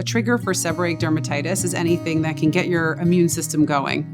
A trigger for seborrheic dermatitis is anything that can get your immune system going.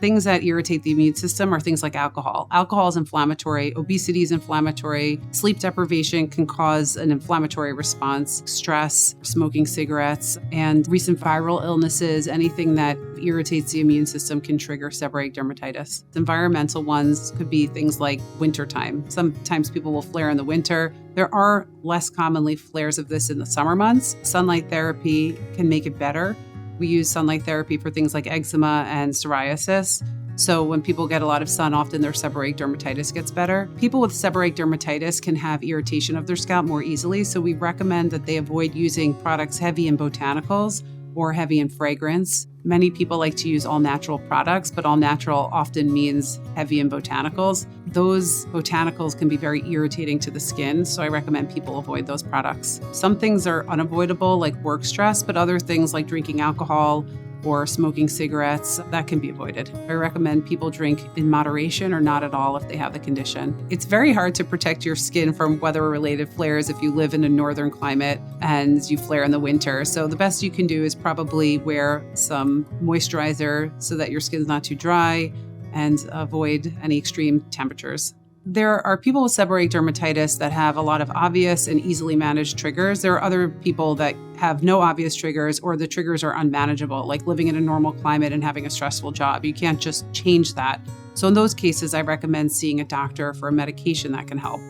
Things that irritate the immune system are things like alcohol. Alcohol is inflammatory, obesity is inflammatory, sleep deprivation can cause an inflammatory response, stress, smoking cigarettes, and recent viral illnesses, anything that irritates the immune system can trigger seborrheic dermatitis. Environmental ones could be things like wintertime. Sometimes people will flare in the winter. There are less commonly flares of this in the summer months. Sunlight therapy can make it better. We use sunlight therapy for things like eczema and psoriasis. So when people get a lot of sun, often their seborrheic dermatitis gets better. People with seborrheic dermatitis can have irritation of their scalp more easily, so we recommend that they avoid using products heavy in botanicals or heavy in fragrance. Many people like to use all natural products, but all natural often means heavy in botanicals. Those botanicals can be very irritating to the skin, so I recommend people avoid those products. Some things are unavoidable, like work stress, but other things like drinking alcohol or smoking cigarettes, that can be avoided. I recommend people drink in moderation or not at all if they have the condition. It's very hard to protect your skin from weather-related flares if you live in a northern climate and you flare in the winter. So the best you can do is probably wear some moisturizer so that your skin's not too dry and avoid any extreme temperatures. There are people with seborrheic dermatitis that have a lot of obvious and easily managed triggers. There are other people that have no obvious triggers, or the triggers are unmanageable, like living in a normal climate and having a stressful job. You can't just change that. So in those cases, I recommend seeing a doctor for a medication that can help.